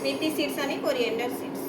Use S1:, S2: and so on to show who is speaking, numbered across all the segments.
S1: मेथी seeds आणि coriander seeds.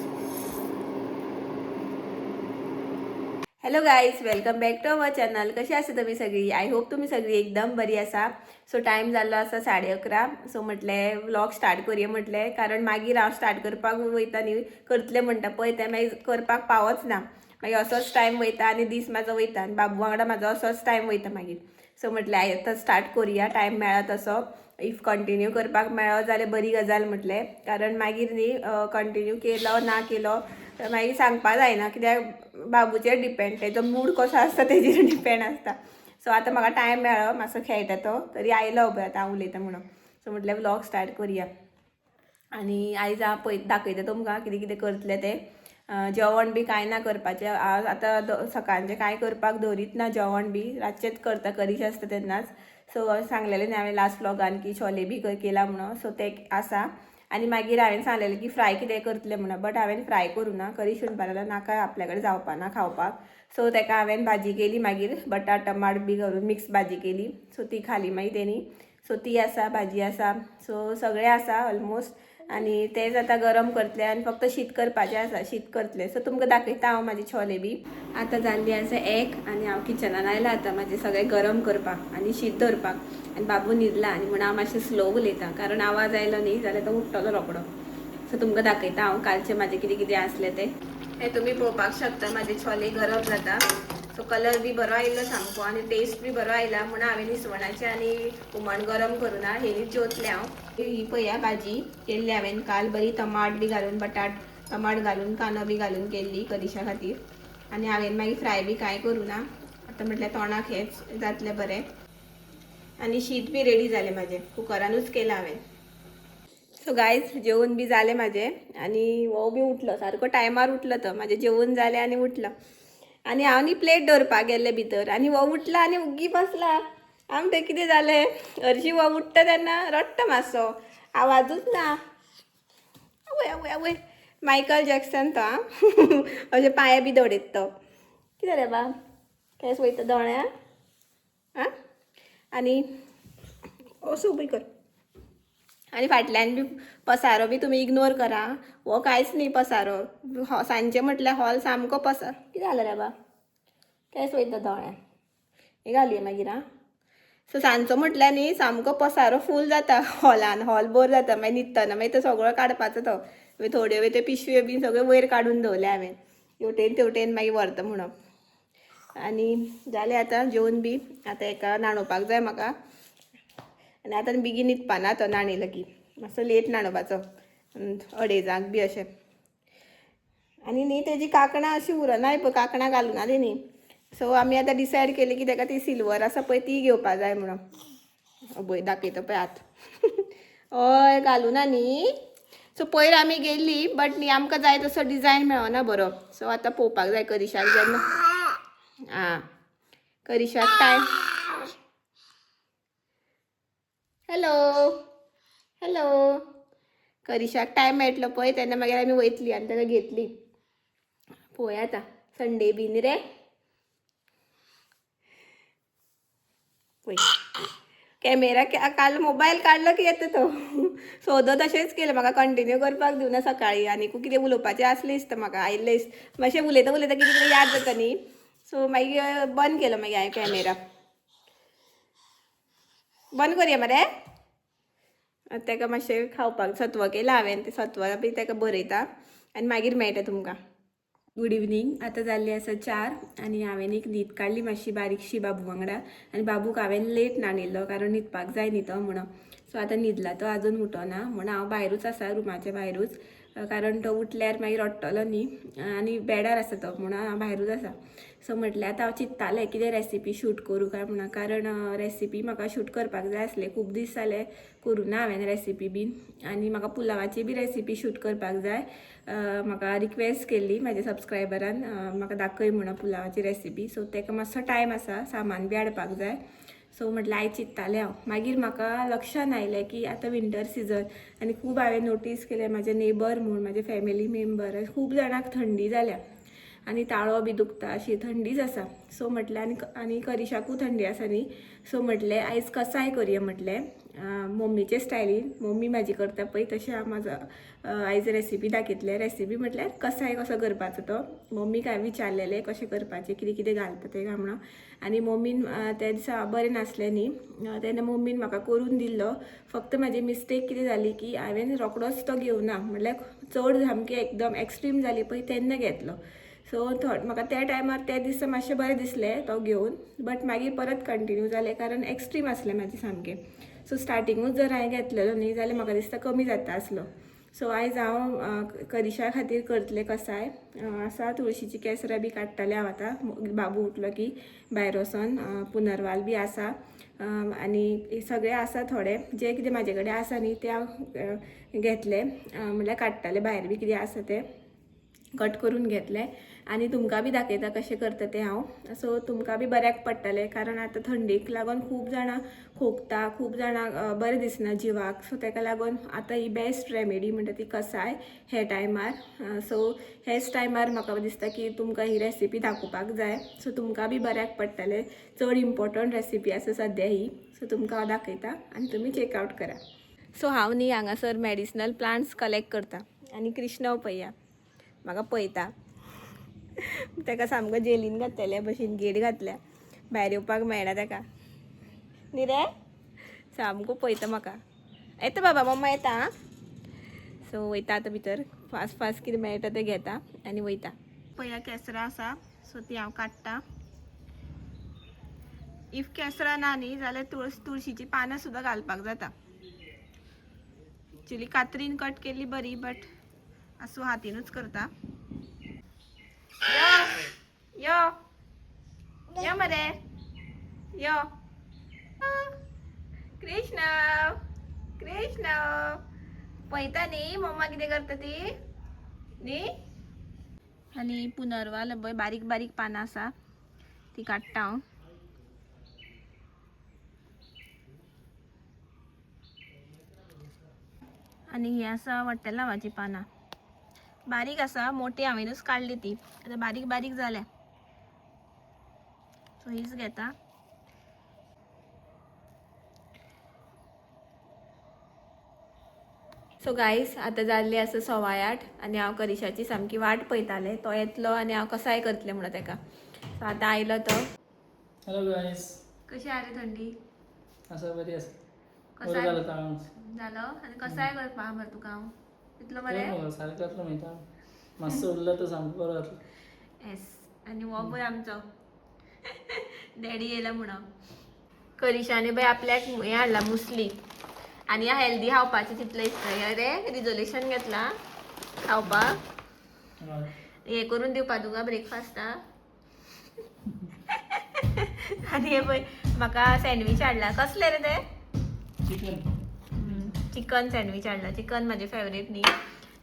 S1: Hello guys, welcome back to our channel. कशी आसा तुम्ही सगळी? आय होप तुम्ही सगळी एकदम बरी आसा. सो टायम जाल्लो आसा 11:30. सो म्हटलें व्लॉग स्टार्ट करूया म्हटलें, कारण मागीर हांव स्टार्ट करपाक वयता न्ही, करतलें म्हणटा पळय तें मागीर करपाक पावच ना. मागीर असोच टायम वयता आनी दीस म्हाजो वयता आनी बाबू वांगडा म्हाजो असोच टायम वयता मागीर. सो म्हटलें आतां स्टार्ट करुया, टायम मेळ्ळा तसो. इफ कंटिन्यू करपाक मेळ्ळो जाल्यार बरी गजाल म्हटलें, कारण मागीर न्ही कंटिन्यू केलो ना केलो मागीर सांगपा जायना, कित्याक बाबूचेर डिपेंड, तेजो मूड कसो आसता तेजेर डिपेंड आसता. सो आतां म्हाका टायम मेळ्ळो, मातसो खेळटा तो, तरी आयलो पळय आतां हांव उलयता म्हणून. सो म्हटलें व्लॉग स्टार्ट करुया. आनी आयज हांव पळय दाखयता तुमकां कितें कितें करतलें तें. जेवण बी कांय ना करपाचें, आतां सकाळचें कांय करपाक दवरीत ना जेवण बी, रातचेंच करता करीश आसता तेन्नाच. सो सांगलेलें न्ही हांवें लास्ट व्लॉगान की छोले बी केला म्हणून, सो तें आसा. आनी मागीर हांवें सांगलेलें की फ्राय कितें करतलें म्हणून, बट हांवें फ्राय करूं ना, करीश म्हणपा लागलो नाका आपल्या कडेन जावपा ना खावपाक. सो तेका हांवें भाजी केली मागीर, बटाट टमाट बी घालून मिक्स भाजी केली. सो ती खाली मागीर तेणी. सो ती आसा, भाजी आसा, सो सगळें आसा ऑलमोस्ट. आनी तेंच आतां गरम करतलें आनी फक्त शीत करपाचें आसा, शीत करतलें. सो तुमकां दाखयता हांव म्हाजी छोले बी. आतां जाल्ली आसा 1 आनी हांव किचनान आयलां आतां म्हाजें सगळें गरम करपाक आनी शीत धरपाक. आनी बाबू न्हिदला आनी म्हणून हांव मातशें स्लो उलयतां, कारण आवाज आयलो न्ही जाल्यार तो उठटलो रोखडो. सो तुमकां दाखयता हांव कालचें म्हाजें कितें कितें आसलें तें. हें तुमी पळोवपाक शकता, म्हाजे छोले गरम जाता. सो कलर बी बरो आयलो सामको आनी टेस्ट बी बरो आयला, म्हणून हांवें इसवणाचें आनी हुमण गरम करूं ना, हेरीच जेवतलें हांव. ही पळया भाजी केल्ली हांवें काल, बरी टमाट बी घालून, बटाट टमाट घालून, कांदो बी घालून केल्ली करिशा खातीर. आनी हांवें मागीर फ्राय बी कांय करूं ना, आतां म्हटल्यार तोंडाक हेंच जातलें बरें. आनी शीत बी रेडी जालें म्हाजें, कुकरानूच केलां हांवें. सो गायज जेवण बी जालें म्हाजें, आनी हो बी उठलो सारको टायमार उठलो तो. म्हाजें जेवण जालें आनी उठलो. आनी हांव न्ही प्लेट दवरपाक गेल्लें भितर आनी हो उठला आनी उग्गी बसला. आम तें कितें जालें, हरशीं हो उठ्ठा तेन्ना रडटा मातसो, आवाजूच ना. आवय आवय आवय, मायकल जॅक्सन तो आं अशें पांये बी दवडयता तो. कितें रे बा, केंस वयता दोळ्या आं. आनी असो उबी कर. आनी फाटल्यान बी पसारो बी तुमी इग्नोर करा, हो कांयच न्ही पसारो. सांजचें म्हटल्यार हॉल सामको कितें जालें रे बा, केंस वयता दोळ्यान, हें घालुया मागीर आं. सो सांजचो म्हटल्यार न्ही सामको पसारो फूल जाता हॉलान, हॉल बोर जाता. मागीर न्हिदतना मागीर तो सगळो काडपाचो तो. थोड्यो त्यो पिशव्यो बी सगळ्यो वयर काडून दवरल्या हांवें, हेवटेन तेवटेन मागीर व्हरता म्हणून. आनी जालें आतां जेवण बी. आतां हेका न्हाणोवपाक जाय म्हाका, आनी आतां बेगीन न्हिदपा ना तो न्हाणयलो की, मातसो लेट न्हाणोवपाचो 2:30 बी अशें. आनी न्ही तेजी कांकणां अशीं उरनाय पळय, कांकणां घालुना तेणी. सो आमी आतां डिसायड केलें की तेका ती सिल्वर आसा पळय ती घेवपा जाय म्हणून. पळय दाखयता पळय हात हय घालुना न्ही. सो पयर आमी गेल्ली, बट न्ही आमकां जाय तसो डिजायन मेळोना बरो. सो आतां पळोवपाक जाय करिशाक जेन्ना आं करिशाक टायम. हॅलो हॅलो, करिशाक टायम मेळटलो पळय तेन्ना मागीर आमी वयतली आनी तेका घेतली. पळोवया आतां, संडे बी न्ही रे. पळय कॅमेरा काल मोबायल काडलो की येता तो. सोदो तशेंच केलें, म्हाका कंटिन्यू करपाक दिवना सकाळीं. आनीकू कितें उलोवपाचें आसलें दिसता म्हाका, आयिल्लें मातशें उलयता उलयता कितें कितें याद जाता न्ही. सो मागीर बंद केलो मागीर हांवें कॅमेरा. बंद करुया मरे. तेका मातशें खावपाक सत्व केलां हांवें, तें सत्व बी तेका भरयता आनी मागीर मेळटा तुमकां. Good evening. आतां जाल्ली आसा 4 आनी हांवें एक न्हीद काडली मातशी बारीकशी बाबू वांगडा. आनी बाबूक हांवें लेट न्हाणयल्लो, कारण न्हिदपाक जाय न्ही तो म्हणून. सो आतां न्हिदला तो, आजून उठोना म्हणून हांव भायरूच आसा, रुमाच्या भायरूच, कारण तो उठल्यार मागीर रडटलो न्ही. आनी बेडार आसा तो म्हणून हांव भायरूच आसा. सो म्हटल्यार आतां हांव चिंत्तालें कितें रेसिपी शूट करूं काय म्हणून, कारण रेसिपी म्हाका शूट करपाक जाय आसलें. खूब दीस जाले करूं ना हांवें रेसिपी बीन. आनी म्हाका पुलावाची बी रेसिपी शूट करपाक जाय. म्हाका रिक्वेस्ट केल्ली म्हाज्या सबस्क्रायबरान, म्हाका दाखय म्हणून पुलावाची रेसिपी. सो तेका मातसो टायम आसा, सामान बी हाडपाक जाय. सो म्हटल्यार आयज चिंत्तालें हांव. मागीर म्हाका लक्षान आयलें की आतां विंटर सिजन आनी खूब हांवें नोटीस केलें म्हाजे नेबर म्हूण, म्हाजे फॅमिली मेंबर खूब जाणांक थंडी जाल्या. आनी ताळो बी दुखता, अशी थंडीच आसा. सो म्हटलें आनी करिशाकू थंडी आसा न्ही, सो म्हटलें आयज कसाय करया म्हटलें मम्मीचे स्टायलीन. मम्मी म्हाजी करता पळय तशें हांव म्हाजो आयज रेसिपी दाखयतलें. रेसिपी म्हटल्यार कसाय कसो करपाचो तो. मम्मीक हांवें विचारलेलें कशें करपाचें, कितें कितें घालता तें काय म्हणून. आनी मम्मीन त्या दिसा बरें नासलें न्ही, तेन्ना मम्मीन म्हाका करून दिल्लो. फक्त म्हाजी मिस्टेक कितें जाली की हांवें रोकडोच तो घेवना, म्हटल्यार चड सामकें एकदम एक्स्ट्रीम जाली पळय तेन्ना घेतलो. सो म्हाका त्या टायमार त्या दिसा मातशें बरें दिसलें तो घेवन, बट मागीर परत कंटिन्यू जालें कारण एक्स्ट्रीम आसलें म्हाजें सामकें. सो स्टार्टिंगूच जर हांवें घेतलेलो न्ही जाल्यार म्हाका दिसता कमी जाता आसलो. सो आयज हांव करिशा खातीर करतलें कसाय. आसा तुळशीची केसरां बी काडटलें हांव आतां, बाबू उठलो की भायर वचोन. पुनर्वाल बी आसा आनी सगळें आसा थोडें. जें कितें म्हाजे कडेन आसा न्ही तें हांव घेतलें, म्हणल्यार काडटलें भायर बी कितें आसा तें कट करून घेतलें. आनी तुमकां बी दाखयता कशें करता तें हांव. सो तुमकां बी बऱ्याक पडटलें कारण आतां थंडेक लागून खूब जाणां खोंकता, खूब जाणांक बरें दिसना जिवाक. सो ताका लागून आतां ही बेस्ट रेमेडी म्हणटा ती कसाय हे टायमार. सो हेच टायमार म्हाका दिसता की तुमकां ही रेसिपी दाखोवपाक जाय. सो तुमकां बी बऱ्याक पडटलें. चड इम्पॉर्टंट रेसिपी आसा सद्या ही. सो तुमकां हांव दाखयता आनी तुमी चेकआउट करा. सो हांव न्ही हांगासर मेडिसिनल प्लांट्स कलेक्ट करता आनी कृष्णव पळया म्हाका पळयता. ताका सामको जेलीन घातलेल्या भशेन गेट घातल्या, भायर येवपाक मेळना ताका न्ही रे. सामको पळयता म्हाका. येता बाबा मम्मा येता आं. सो वयता आतां भितर, फास्ट फास्ट कितें मेळटा तें घेता आनी वयता. पळया केसरां आसा, सो ती हांव काडटा. इफ केसरां ना न्ही जाल्यार तुळशीची पानां सुद्दां घालपाक जाता. एक्चुली कात्रीन कट केल्ली बरी, बट आसूं हातीनूच करता. यो यो मरे यो. कृष्ण कृष्ण पळयता न्ही मम्मा कितें करता ती न्ही. आनी पुनर्वाल पळय बारीक बारीक पानां आसा ती काडटा हांव. आनी ही आसा वट्टेलांवाची पानां, बारीक आसा, मोठी हांवेनूच काडली ती, आतां बारीक बारीक जाल्या. सो हीच घेता. सो गायज आतां जाल्ली आसा 8:15 आनी हांव करिशाची सामकी वाट पळयतालें. तो येतलो आनी हांव कसाय करतलें म्हणून ताका. सो आतां आयलो तो.
S2: हॅलो गायज,
S1: कशी आहा रे थंडी?
S2: आसा बरी आसा.
S1: कसाय
S2: जालो ताण
S1: जालो आनी कसाय करपा हा बरें तुका हांव तितलो बरें
S2: सारकें जातलो माहिती. मातसो उरलो तो सामको बरो जातलो.
S1: येस. आनी हो पळय आमचो डॅडी येयला म्हणून. करिशाने बाय आपल्याक हें हाडला मुसली आनी ह्या हेल्दी खावपाचें चिंतलें दिसता रे. रिजोल्युशन घेतलां खावपाक, हें करून दिवपा तुका ब्रेकफास्टाक. आनी हे पळय म्हाका सँडवीच हाडला. कसलें रे तें? चिकन सँडवीच हाडला. चिकन म्हाजें फेवरेट न्ही.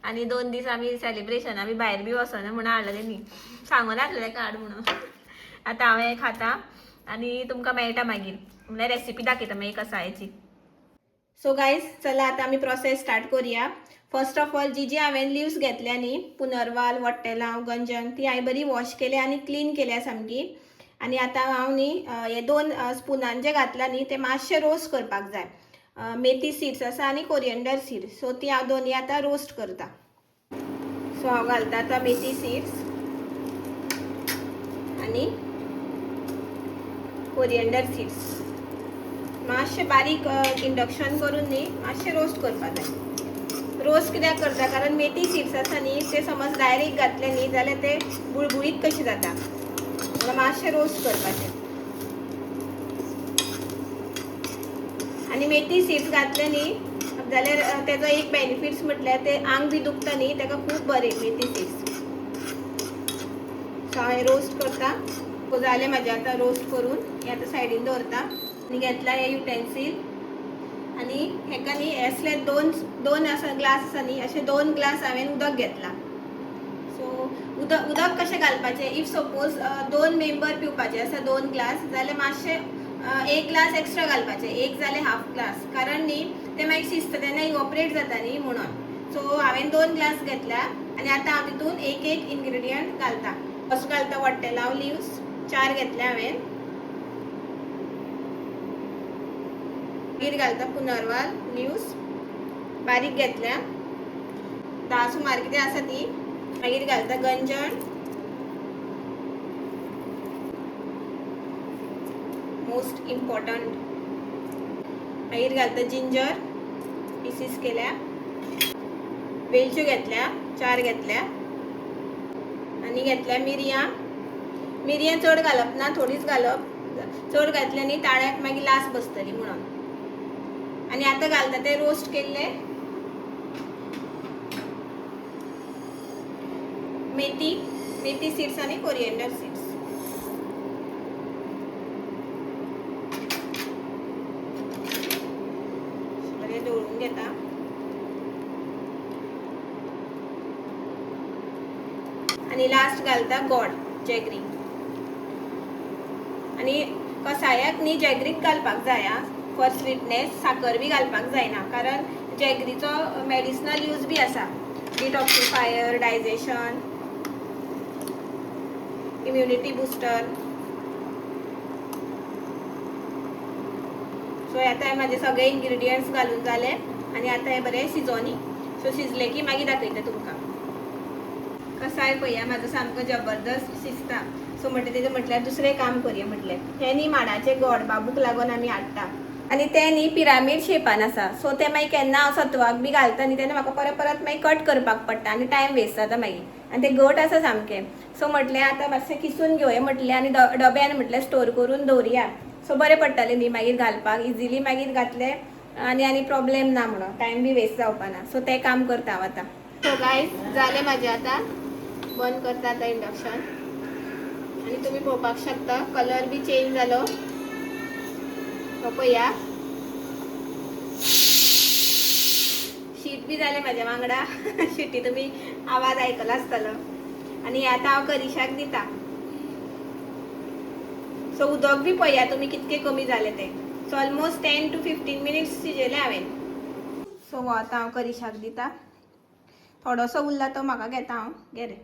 S1: आनी 2 दीस आमी सेलिब्रेशना बी भायर बी वचना म्हणून हाडलें न्ही, सांगून हाडलें ताका हाड म्हणून. आतां हांव हें खाता आनी तुमकां मेळटा मागीर, म्हणल्यार रेसिपी दाखयता मागीर कसायची. सो गायज चला आतां आमी प्रोसेस स्टार्ट करुया. फर्स्ट ऑफ ऑल जी हांवें लिव्स घेतल्या न्ही, पुनर्वाल, वट्टेलांव, गंजन, ती हांवें बरी वॉश केल्या आनी क्लीन केल्या सामकी. आनी आतां हांव न्ही हे 2 स्पुनान जे घातला न्ही ते मातशे रोस्ट करपाक जाय. मेथी सीड्स आसा आनी कोरिएंडर सीड्स, सो ती हांव दोनी आतां रोस्ट करता. सो हांव घालता आतां मेथी सीड्स आनी कोरिएंडर सीड्स. मातशे बारीक इंडक्शन करून न्ही मातशे रोस्ट करपा जाय. रोस्ट कित्याक करता कारण मेथी सीड्स आसा न्ही ते समज डायरेक्ट घातले न्ही जाल्यार ते बुळबुळीत कशें जाता, म्हणून मातशे रोस्ट करपाचें. आनी मेथी सीड्स घातले न्ही जाल्यार तेजो एक बेनिफिट्स म्हटल्यार ते आंग बी दुखता न्ही ताका खूब बरें मेथी सीड्स. सो हांव रोस्ट करता. जालें म्हाजें आतां रोस्ट करून हें आतां सायडीन दवरता. आनी घेतला हे युटेन्सील आनी हेका न्ही असले दोन आसा ग्लास आसा न्ही अशे 2 ग्लास हांवें उदक घेतला. सो उदक कशें घालपाचें, इफ सपोज 2 मेंबर पिवपाचे आसा 2 ग्लास जाल्यार मातशे 1 ग्लास एक्स्ट्रा घालपाचें, 1 जाल्यार हाफ ग्लास, कारण न्ही ते मागीर शिजता तेन्ना इवॉपरेट जाता न्ही म्हणून. सो हांवें 2 ग्लास घेतल्या आनी आतां हांव तितून एक इनग्रेडियंट घालता. कसं घालता वट्टेलाव लिव्स 4 घेतले हांवें. मागीर घालता पुनर्वाल लिव्स बारीक घेतल्या 10 सुमार कितें आसा ती. मागीर घालता गंजण, मोस्ट इम्पॉर्टंट. मागीर घालता जिंजर पीसीस केल्या. वेलच्यो घेतल्या 4 घेतल्या. आनी घेतल्या मिरयां चड घालप ना, थोडीच घालप. चड घातली न्ही ताळ्याक मागीर लास बसतली म्हणून. आनी आतां घालता ते रोस्ट केल्ले मेथी सीड्स आनी कोरिएंडर सीड्स. बरें ढवळून घेता. आणि लास्ट घालता गोड जॅगरी. आणि कसायाक न्ही जॅगरीक घालपाक जाय फॉर स्वीटनेस. साखर बी घालपाक जायना कारण जॅगरीचो मेडिसिनल यूज बी आसा. Detoxifier, digestion, immunity booster. So आता माझे सगळे इन्ग्रेडियंट्स घालून जाले आणि आता हे बरे शिजोनी. सो शिजले की मागीर दाखयता तुमकां. कसाय पळया म्हाजो सामको जबरदस्त शिजता. सो म्हणटा तेजें म्हटल्यार दुसरें काम करया म्हटलें. हे न्ही माडाचे गोड बाबूक लागून आमी हाडटा आनी ते न्ही पिरामीड शेपान आसा. सो ते मागीर केन्ना हांव सत्वाक बी घालता न्ही तेन्ना म्हाका परत मागीर कट करपाक पडटा आनी टायम वेस्ट जाता मागीर. आनी ते घट आसा सामकें. सो म्हटलें आतां मातशें किसून घेवया म्हटलें आनी डब्यान म्हटलें स्टोर करून दवरया. सो बरें पडटलें न्ही मागीर घालपाक इजिली. मागीर घातलें आनी प्रॉब्लेम ना म्हणून टायम बी वेस्ट जावपा ना. सो तें काम करता हांव आतां. सो गायज जालें म्हाजें आतां. बंद करता आतां इंडक्शन. आनी तुमी पळोवपाक शकता कलर बी चेंज जालो. तो पळया शीत बी जालें म्हाज्या वांगडा. शिटी तुमी आवाज आयकलो आसतलो. आनी आतां हांव करिशाक दिता. सो उदक बी पळया तुमी कितकें कमी जालें तें. सो ऑलमोस्ट 10 to 15 मिनिट्स शिजयलें हांवें. सो हो आतां हांव करिशाक दिता. थोडोसो उरला तो म्हाका घेता हांव. घे रे.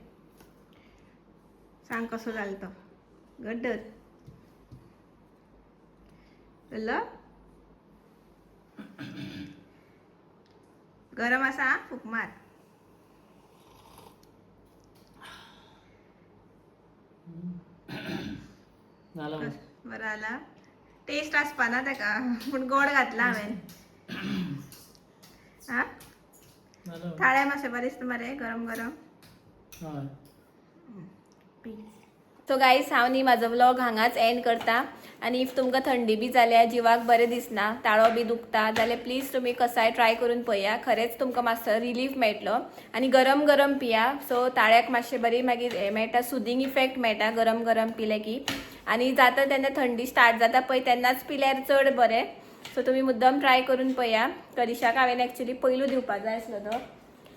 S1: सांग कसो जालो तो. गड्डर जालो. गरम आसा फूक मार. बरं आला. टेस्ट आसपा ना ताका पूण गोड घातला हांवें. हा थाळ्या मातशें बरें दिसता मरे गरम गरम. सो गायज हांव न्ही म्हाजो व्लॉग हांगाच एंड करता. आनी इफ तुमकां थंडी बी जाल्यार जिवाक बरें दिसना, ताळो बी दुखता जाल्यार प्लीज तुमी कसाय ट्राय करून पळया. खरेंच तुमकां मातसो रिलीफ मेळटलो. आनी गरम गरम पिया. सो ताळ्याक मातशें बरी मागीर हें मेळटा, सुदींग इफेक्ट मेळटा गरम गरम पिलें की. आनी जाता तेन्ना थंडी स्टार्ट जाता पळय तेन्नाच पिल्यार चड बरें. सो तुमी मुद्दम ट्राय करून पळया. करिशाक हांवें एक्चुली पयलू दिवपाक जाय आसलो तो.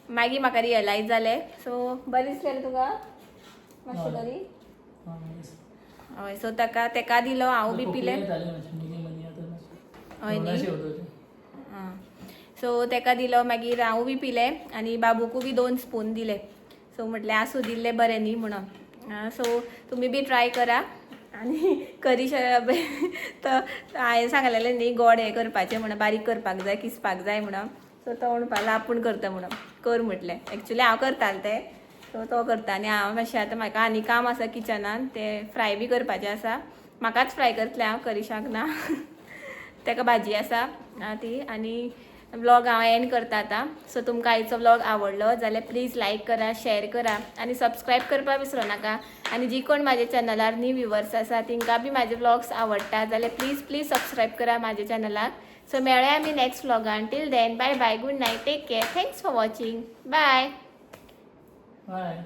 S1: मागीर म्हाका रियलायज जालें. सो बरें दिसलें रे तुका मातशें बरी. हय सो तेका दिलो हांव बी पिलें. हय न्ही. सो तेका दिलो मागीर हांव बी पिलें आनी बाबूकू बी 2 स्पून दिले. सो म्हटलें आसूं दिल्लें बरें न्ही म्हणून. सो तुमी बी ट्राय करा. आनी करिशा तो हांवें सांगलेलें न्ही गोड हें करपाचें म्हणून बारीक करपाक जाय किसपाक जाय म्हणून. सो तो म्हणपाक आपूण करता म्हणून. कर म्हटलें. एक्चुली हांव करतालें तें. सो तो करता आनी हांव मातशें आतां म्हाका आनी काम आसा किचनान तें फ्राय बी करपाचें आसा. म्हाकाच फ्राय करतलें हांव करिशाक ना. तेका भाजी आसा ती. आनी व्लॉग हांव एंड करता आतां. सो तुमकां आयचो व्लॉग आवडलो जाल्यार प्लीज लायक करा, शेअर करा आनी सबस्क्रायब करपाक विसरो नाका. आनी जी कोण म्हाज्या चॅनलार न्यू व्ह्युअर्स आसा तिंकां बी म्हाजे व्लॉग्स आवडटा जाल्यार प्लीज सबस्क्रायब करा म्हाज्या चॅनलाक. सो मेळया आमी नेक्स्ट व्लॉगान. Till then bye bye, good night, take care, thanks for watching, bye.
S2: Bye.